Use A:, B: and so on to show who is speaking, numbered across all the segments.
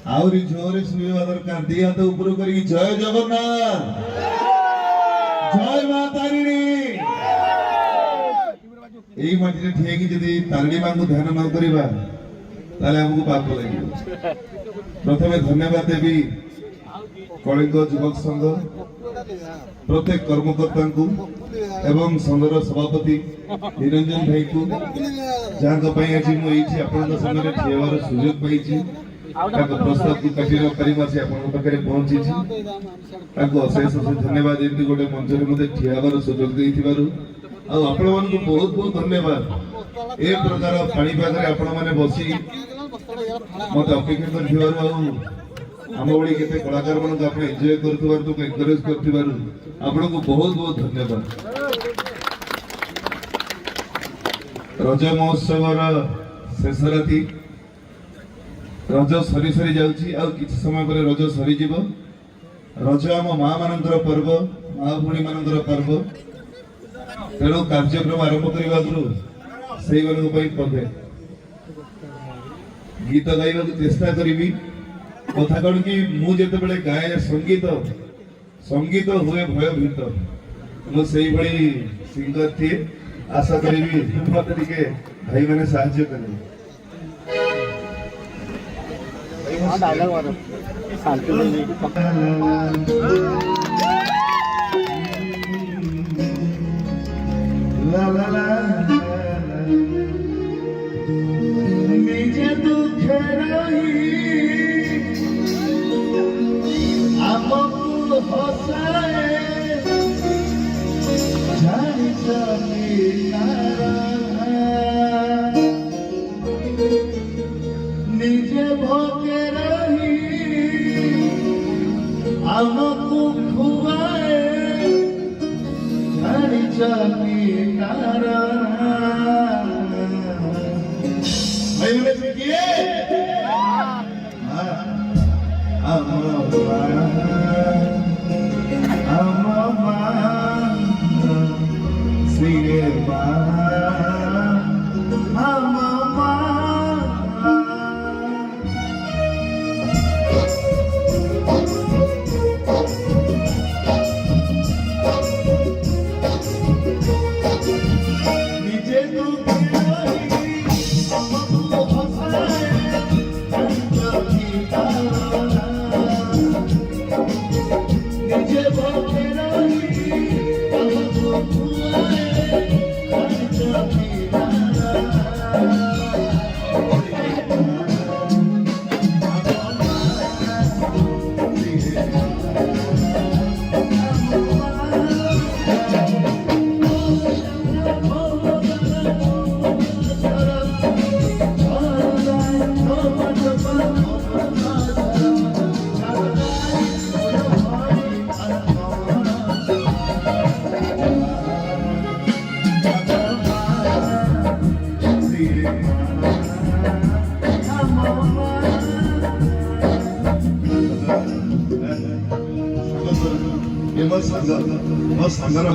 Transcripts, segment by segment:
A: आउरी जोरे सुनिबा दरकार दी हाथ ऊपर करी जय जगन्नाथ जय मां तारिणी एई माटी रे ठेकी जदी तारिणी मां को ध्यान न करिबा ताले हमको पाप लागियो। प्रथमे धन्यवाद देवी कलिंग युवक संघ प्रत्येक कर्मकर्ता को एवं संघर सभापति निरंजन भाई को जहाँ आज मुझे आपण सामने ठेवार सुजोग पाई प्रस्ताव को काटिर पाखे पहुंची अशेष अशेष धन्यवाद एमती गोटे मंच में ठियाबार सुजोग देथिबारु आपण मानक बहुत बहुत धन्यवाद। ए प्रकार पाणीपाग आपण मैंने बसी मत अपेक्षा कर आम भाई केते कलाकार मान एंजॉय कर एनकरेज कर आपको बहुत बहुत धन्यवाद। रज महोत्सव शेष राति रज सरी सरी जाउची आ किछ समय पर रज सरी जीव। रज आम माँ मानकर पर्व माँ भूणी मानकर पर्व तेणु कार्यक्रम आरंभ करने से पदे गीत गाइबा चेष्टा करी कथा कौन कि मुझे गाए संगीत संगीत हुए भयभीत मुझे सिंगर थी आशा करी मत भाई मैंने साहाଯ୍य करें। ला ला ला निजे दुख रही आमको हसाए जानी जानी निजे भोगे रही आमको खुआए जानी जानी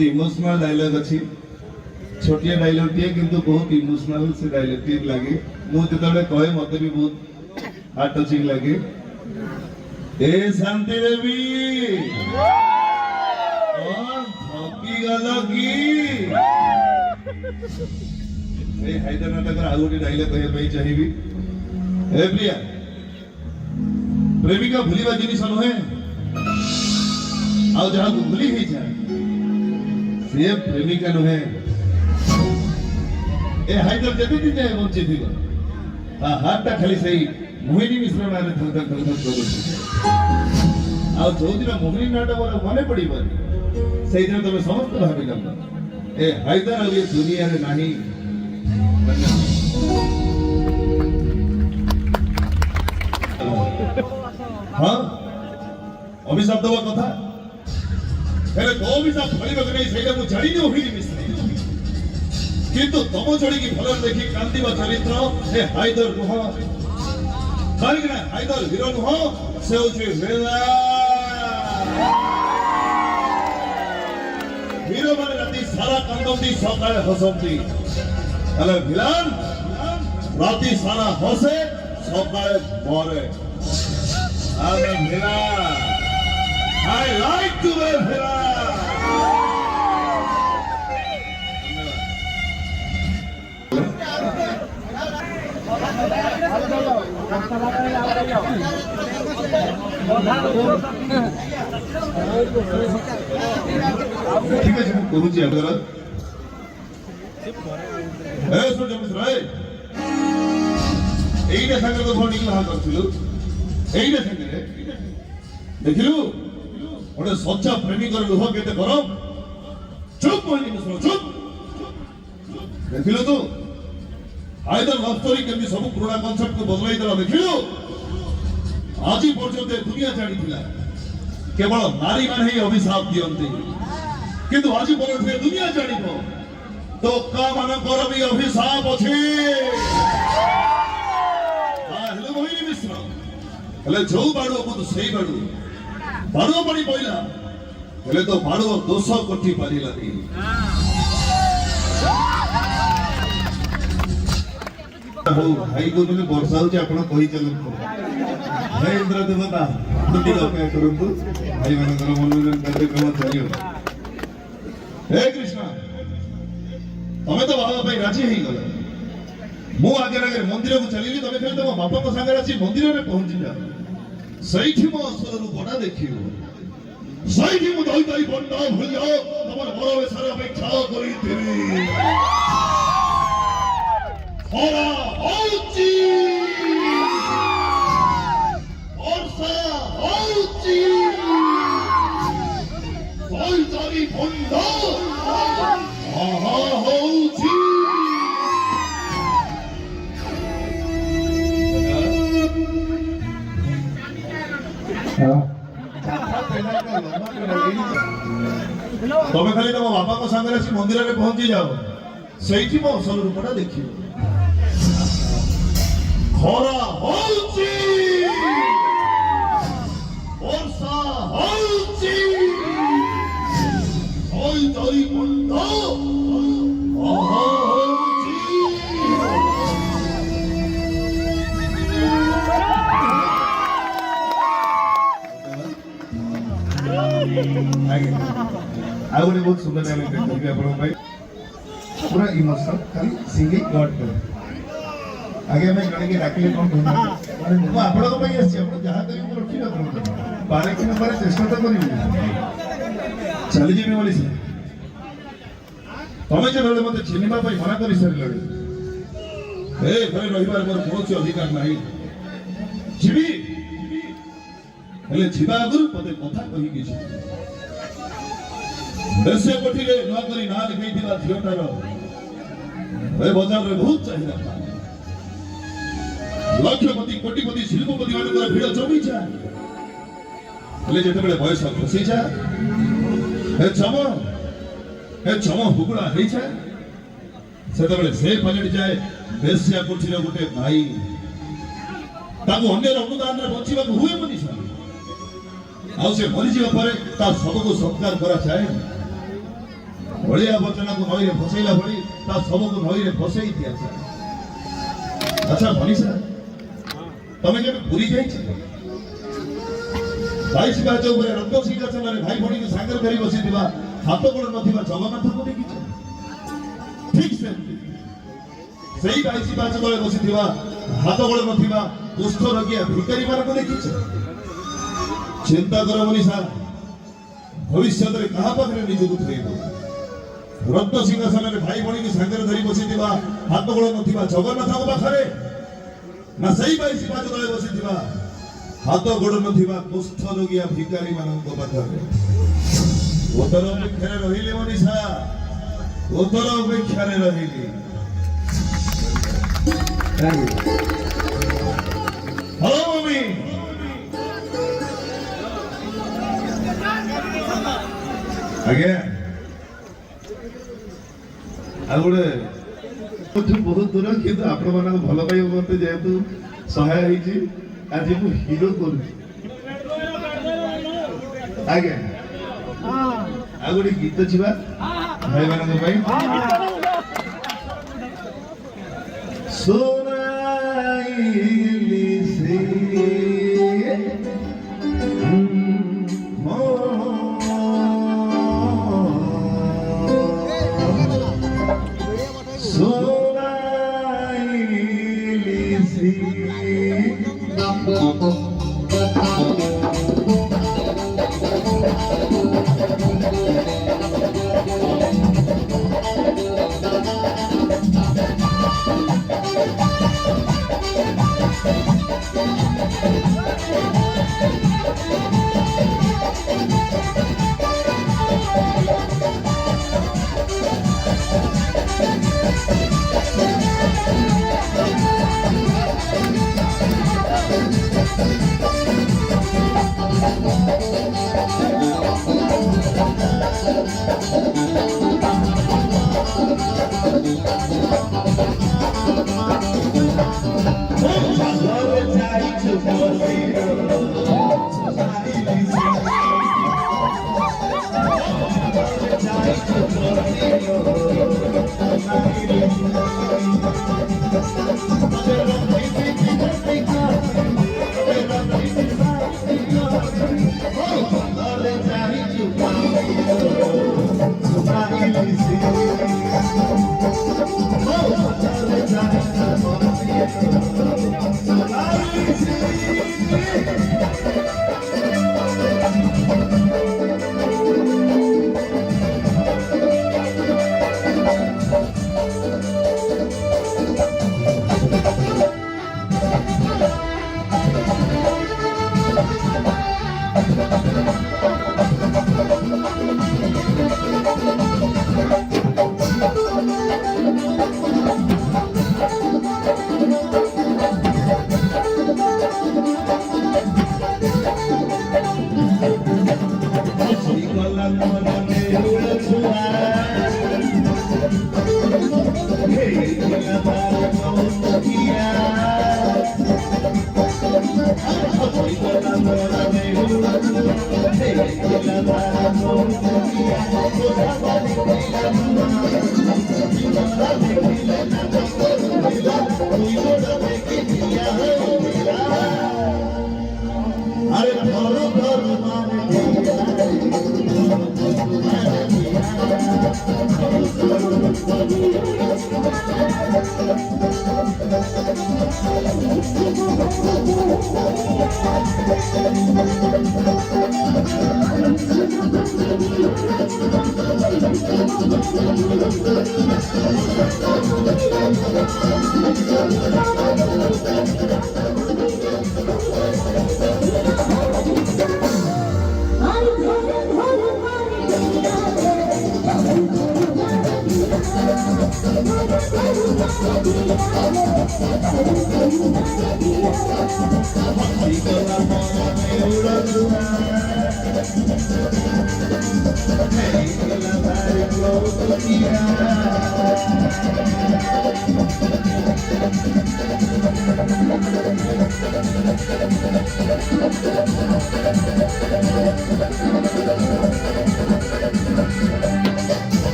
A: इमोशनल डायलॉग अच्छी छोटिया डायलॉग टे किंतु बहुत इमोशनल से डायलॉग टे लगे मुझे कहे मत भी बहुत हार्ट टचिंग लगे। ए शांति देवी थकी गल कि हैदर नाटक आउ गोटे डायलॉग कह चाहिए ए प्रिया प्रेमिका भूलिबा जिनिस नुहे आ जहाँ को भूली ही जाए से प्रेमिका नुहे ए हैदर जति दिन जाए बंची थी हाथ खाली सही मोहिनी मिश्र नारे धक धक धक धक करूची आ जो दिन मोहिनी नाटा मोर मने पड़ी बारी सही दिन तमे समस्त भाबी गल्ला ए हैदर अब ये दुनिया रे नाही हां अभिशाप दवा कथा हेले तो अभिशाप फलिबा कि नहीं सेटा को जानि न होई मिश्र किंतु तम जोड़ी की भलन देखि कांतिबा चरित्र ए हैदर नुह कारिगना हैदर हीरो नुह से होची वेला हीरो माने राती सारा कांदंती सकाळे हसंती अले विलन राती सारा हसे सकाळे मरे I'm a villa. I like to be villa. ঠিক আছে ମୁଁ କହୁଛି ଆପଣଙ୍କର এইটা ସାଙ୍ଗରେ ତ ଭଉଣୀ ବାହା କରିଥିଲୁ এইଟା ସାଙ୍ଗରେ ଦେଖିଲୁ ଗୋଟେ ସଚ୍ଚା ପ୍ରେମିକର ଲୁହ କେତେ ଗରମ ଚୁପ୍ କହିଲି ଶୁଣ ଚୁପ୍ ଦେଖିଲୁ ତୁ ଆଇଦର ଲଭ୍ ଷ୍ଟୋରି କେମିତି ସବୁ ପୁରୁଣା କନସେପ୍ଟକୁ ବଦଳାଇ ଦେଲା ଦେଖିଲୁ ଆଜି ପର୍ଯ୍ୟନ୍ତ ଦୁନିଆ ଜାଣିଥିଲା କେବଳ ନାରୀମାନେ ହିଁ ଅଭିଶାପ ଦିଅନ୍ତି କିନ୍ତୁ ଆଜି ପର୍ଯ୍ୟନ୍ତ ଦୁନିଆ ଜାଣିବ ଟୋକା ମାନଙ୍କର ବି ଅଭିଶାପ ଅଛି ହେଲେ ମୋହିନୀ ମିଶ୍ର ହେଲେ ଯୋଉ ବାଡୁଅକୁ ତୁ ସେଇ ବାଡୁଅ ପଡି ପଇଲା ହେଲେ ତ ବାଡୁଅ ଦୋଷ କଟି ପାରିଲାନି ହଉ ଭାଇ କହୁଛନ୍ତି ବର୍ଷା ହଉଛି ଆପଣ କହି ଚାଲନ୍ତୁ ହେ ଇନ୍ଦ୍ର ଦେବତା ଟିକେ ଅପେକ୍ଷା କରନ୍ତୁ ଭାଇ ମାନଙ୍କର ମନୋରଞ୍ଜନ କାର୍ଯ୍ୟକ୍ରମ ଚାଲିବ ହେ କୃଷ୍ଣ ତମେ ତ ବାବା ପାଇଁ ରାଜି ହେଇଗଲ ମୁଁ ଆଗରେ ମନ୍ଦିରକୁ ଚାଲିଲି ତମେ ଖାଲି ତମ ବାପାଙ୍କ ସାଙ୍ଗରେ ଆସି ମନ୍ଦିରରେ ପହଞ୍ଚିଯାଅ ସେଇଠି ମୋ ଅସଲ ରୂପଟା ଦେଖିବ ସେଇଠି ମୁଁ ଦଇ ବଣ୍ଡ ଭୁଲ ତମର ବଡ ବେଶରେ ଅପେକ୍ଷା କରିଥିବି ଖରା ହଉଛି ବର୍ଷା ହଉଛି ଦଇ ବଣ୍ଡ ହଉଛି ତମେ ଖାଲି ତମ ବାପାଙ୍କ ସାଙ୍ଗରେ ଆସି ମନ୍ଦିରରେ ପହଞ୍ଚି ଯାଅ ସେଇଠି ମୋ ଅସଲ ରୂପଟା ଦେଖିବ ଖରା ହଉଛି ବର୍ଷା ହଉଛି ଦଇ ବଣ୍ଡ ହଉଛି ଆଉ ଗୋଟେ ବହୁତ ସୁନ୍ଦର ଡାଇଲଗ କହିବି ଆପଣଙ୍କ ପାଇଁ ପୁରା ଇମୋସନ ଖାଲି ସିଙ୍ଗିଂ ୱାର୍ଡ କରେ ଆଜ୍ଞା ଆମେ ଜଣେ ଡାକିଲେ କଣ କହିବା ମୁଁ ଆପଣଙ୍କ ପାଇଁ ଆସିଛି ଆପଣ ଯାହା କରିବେ ମୁଁ ରଖିବି ଆପଣଙ୍କ ପାରେ କି ନପାରେ ଚେଷ୍ଟା ତ କରିବି ଚାଲିଯିବି ବୋଲି ତମେ ଯେତେବେଳେ ମତେ ଚିହ୍ନିବା ପାଇଁ ମନା କରି ସାରିଲଣି ଏ ଘରେ ରହିବାର ମୋର କୌଣସି ଅଧିକାର ନାହିଁ ଯିବି ହେଲେ ଯିବା ଆଗରୁ ମତେ କଥା କହିକି ଯିବି ବେଶ୍ୟା କୋଠିରେ ନୂଆ କରି ନାଁ ଲେଖାଇଥିବା ଝିଅଟାର ଏ ବଜାରରେ ବହୁତ ଚାହିଦା ଲକ୍ଷପତି କୋଟିପତି ଶିଳ୍ପପତି ମାନଙ୍କର ଭିଡ଼ ଜମିଯାଏ ହେଲେ ଯେତେବେଳେ ବୟସ ଖସିଯାଏ ଏ ଚମ ହୁଗୁଳା ହେଇଯାଏ ସେତେବେଳେ ସେ ପାଲଟି ଯାଏ ବେଶ୍ୟା କୋଠିର ଗୋଟେ ଭାଇ ତାକୁ ଅନ୍ୟର ଅନୁଦାନରେ ବଞ୍ଚିବାକୁ ହୁଏ ମଣିଷ ଆଉ ସେ ମରିଯିବା ପରେ ତା ଶବକୁ ସତ୍କାର କରାଯାଏ ଅଳିଆ ଆବର୍ଜନାକୁ ନଈରେ ଭସେଇଲା ଭଳି ତା ଶବକୁ ନଈରେ ଭସେଇ ଦିଆଯାଏ ଆଚ୍ଛା ମନୀଷା ତମେ କେବେ ପୁରୀ ଯାଇଛ 22 ପାହାଚ ଉପରେ ରକ୍ତ ସିଂହାସନରେ ଭାଇ ଭଉଣୀକୁ ସାଙ୍ଗରେ ଧରି ବସିଥିବା ହାତ ଗୋଡ଼ ନଥିବା ଜଗନ୍ନାଥଙ୍କୁ ଦେଖିଛ ଠିକ ସେମିତି ସେଇ 22 ପାହାଚ ତଳେ ବସିଥିବା ହାତ ଗୋଡ଼ ନଥିବା କୁଷ୍ଠ ରୋଗିଆ ଭିକାରୀ ମାନଙ୍କୁ ଦେଖିଛ ଚିନ୍ତା କର ମନୀଷା ଭବିଷ୍ୟତରେ କାହା ପାଖରେ ନିଜକୁ ଥୋଇବ ରକ୍ତ ସିଂହାସନରେ ଭାଇ ଭଉଣୀକୁ ସାଙ୍ଗରେ ଧରି ବସିଥିବା ହାତ ଗୋଡ଼ ନଥିବା ଜଗନ୍ନାଥଙ୍କ ପାଖରେ ନା ସେଇ 22 ପାହାଚ ତଳେ ବସିଥିବା ହାତ ଗୋଡ଼ ନଥିବା କୁଷ୍ଠ ରୋଗିଆ ଭିକାରୀ ମାନଙ୍କ ପାଖରେ ଉତ୍ତର ଅପେକ୍ଷାରେ ରହିଲି ମନୀଷା ଉତ୍ତର ଅପେକ୍ଷାରେ ରହିଲି ହ୍ୟାଲୋ ମମି ଆଜ୍ଞା ଆଉ ଗୋଟେ ବହୁତ ଦୂର କିନ୍ତୁ ଆପଣ ମାନଙ୍କୁ ଭଲ ପାଇବା ମତେ ଯେହେତୁ ସହାୟ ହେଇଛି ଆଜି ମୁଁ ହିରୋ କରୁଛି ଆଜ୍ଞା ଆଉ ଗୋଟେ ଗୀତ ଯିବା ଭାଇ ମାନଙ୍କ ପାଇଁ ସୁନାଇଲି ସେ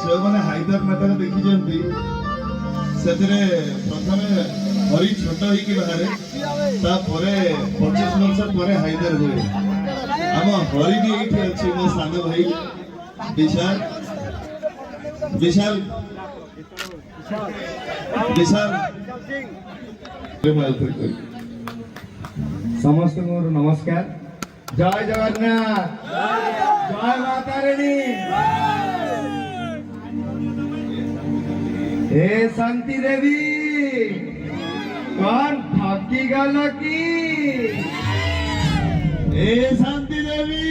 A: जो मैंने हाइदर नाटक देखी प्रथम हरी छोट हो बाहर 25 वर्ष पर हाइदर हुए आम हरी भी ये अच्छी मो सान भाई विशाल विशाल विशाल
B: समस्त नमस्कार। जय जगन्नाथ, जय माता रानी। हे शांति देवी, कौन थकी गल की?
A: हे शांति देवी,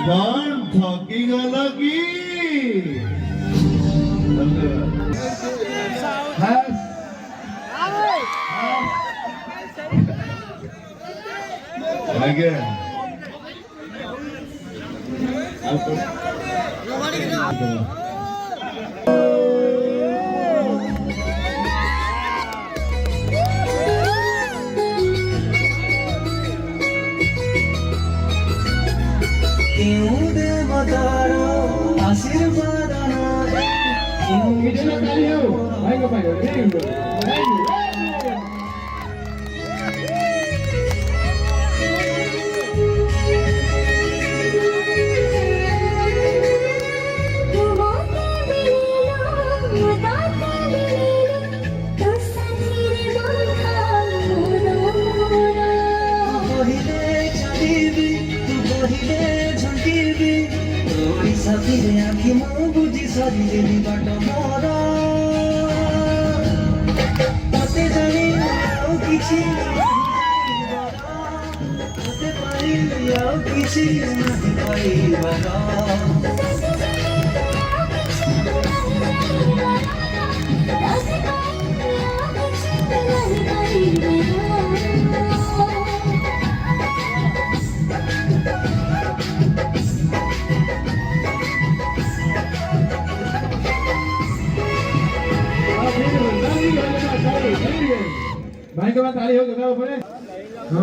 A: कौन थकी गल की? ଆଜ୍ଞା
C: आशीर्वाद
B: Video na tayo. Ay, kapayo. Very good. Very good.
C: आखि म बुझी सरी बाट मोर तते जानी किसी तते पारी किसी
B: Very good. Very good. Very good. Bhai, kapan tali ho, kata apa